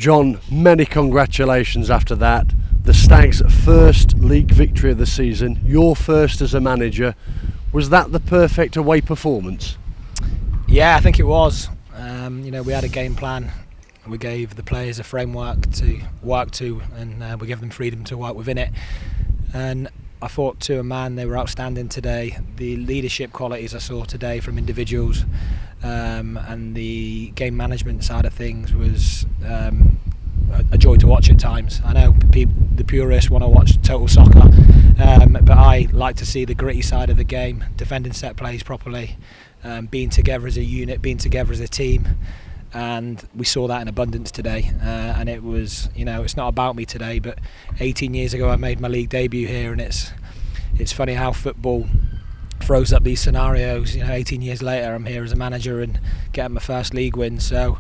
John, many congratulations after that. The Stags' first league victory of the season, your first as a manager. Was that the perfect away performance? Yeah, I think it was. We had a game plan. We gave the players a framework to work to, and we gave them freedom to work within it. And I thought to a man they were outstanding today. The leadership qualities I saw today from individuals and the game management side of things was a joy to watch at times. I know the purists want to watch total soccer, but I like to see the gritty side of the game, defending set plays properly, being together as a unit, being together as a team. And we saw that in abundance today, and it was, it's not about me today, but 18 years ago I made my league debut here, and it's funny how football throws up these scenarios. 18 years later I'm here as a manager and getting my first league win, so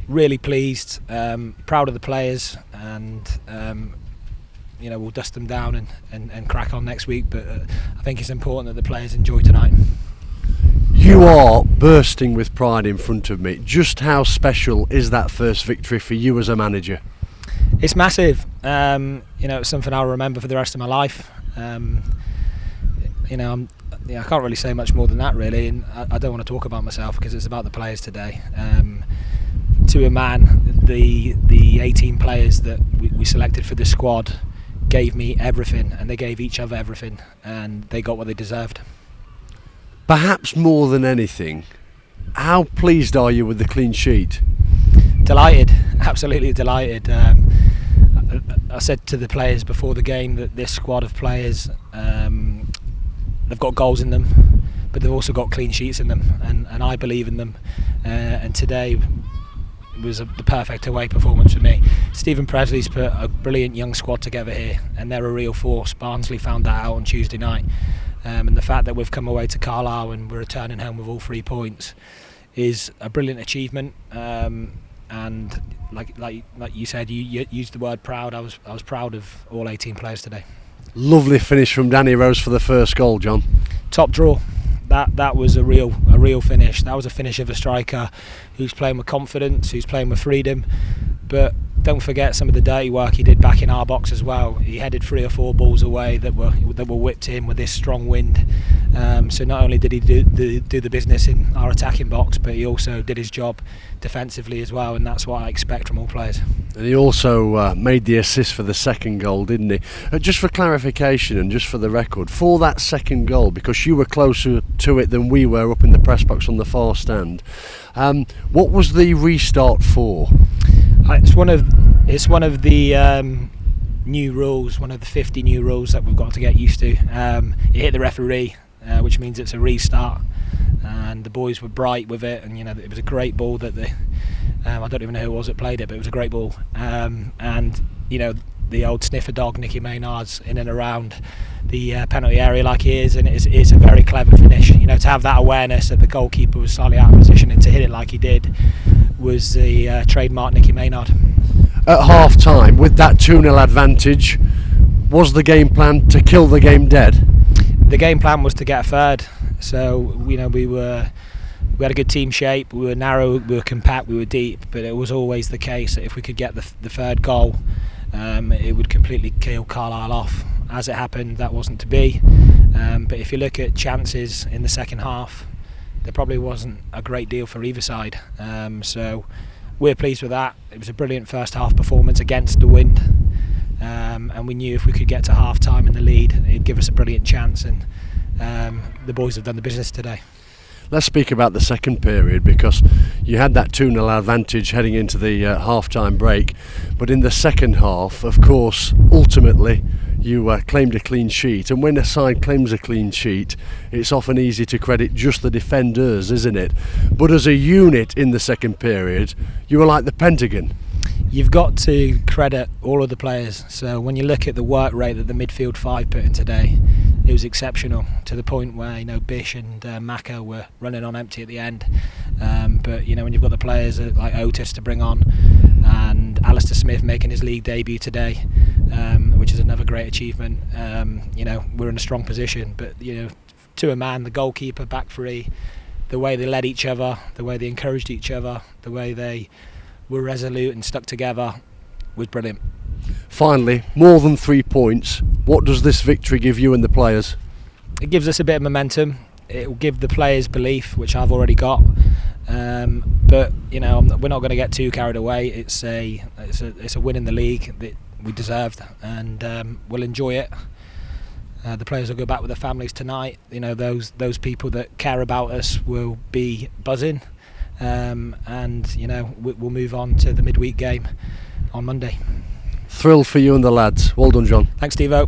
really pleased, proud of the players, and we'll dust them down and crack on next week, but I think it's important that the players enjoy tonight. You are bursting with pride in front of me. Just how special is that first victory for you as a manager? It's massive. It's something I'll remember for the rest of my life. I can't really say much more than that, really, and I don't want to talk about myself because it's about the players today. To a man, the 18 players that we selected for the squad gave me everything, and they gave each other everything, and they got what they deserved. Perhaps more than anything, how pleased are you with the clean sheet? Delighted, absolutely delighted. I said to the players before the game that this squad of players, they've got goals in them, but they've also got clean sheets in them, and I believe in them. And today was the perfect away performance for me. Stephen Presley's put a brilliant young squad together here, and they're a real force. Barnsley found that out on Tuesday night. And the fact that we've come away to Carlisle and we're returning home with all 3 points is a brilliant achievement. And like you said, you used the word proud. I was proud of all 18 players today. Lovely finish from Danny Rose for the first goal, John. Top draw. That was a real finish. That was a finish of a striker who's playing with confidence, who's playing with freedom. But don't forget some of the dirty work he did back in our box as well. He headed 3 or 4 balls away that were whipped in with this strong wind. So not only did he do the business in our attacking box, but he also did his job defensively as well, and that's what I expect from all players. And he also made the assist for the second goal, didn't he? Just for clarification and just for the record, for that second goal, because you were closer to it than we were up in the press box on the far stand, what was the restart for? It's one of the new rules, one of the 50 new rules that we've got to get used to. It hit the referee, which means it's a restart, and the boys were bright with it, and it was a great ball that I don't even know who it was that played it, but it was a great ball. And the old sniffer dog Nicky Maynard's in and around the penalty area like he is, and it's a very clever finish. To have that awareness that the goalkeeper was slightly out of position and to hit it like he did was the trademark Nicky Maynard. At half time, with that 2-0 advantage, was the game plan to kill the game dead? The game plan was to get a third. So we had a good team shape. We were narrow, we were compact, we were deep. But it was always the case that if we could get the third goal, it would completely kill Carlisle off. As it happened, that wasn't to be. But if you look at chances in the second half, there probably wasn't a great deal for either side. So we're pleased with that. It was a brilliant first half performance against the wind, and we knew if we could get to half time in the lead, it'd give us a brilliant chance, and the boys have done the business today. Let's speak about the second period, because you had that 2-0 advantage heading into the half-time break, but in the second half, of course, ultimately you claimed a clean sheet, and when a side claims a clean sheet, it's often easy to credit just the defenders, isn't it? But as a unit in the second period, you were like the Pentagon. You've got to credit all of the players. So when you look at the work rate that the midfield 5 put in today, it was exceptional, to the point where Bish and Maka were running on empty at the end. But when you've got the players like Otis to bring on, and Alistair Smith making his league debut today, which is another great achievement. We're in a strong position. But to a man, the goalkeeper, back three, the way they led each other, the way they encouraged each other, the way they were resolute and stuck together was brilliant. Finally, more than 3 points. What does this victory give you and the players? It gives us a bit of momentum. It will give the players belief, which I've already got. But we're not going to get too carried away. It's a win in the league that we deserved, and we'll enjoy it. The players will go back with their families tonight. Those people that care about us will be buzzing, and we'll move on to the midweek game on Monday. Thrill for you and the lads. Well done, John. Thanks, Steve-O.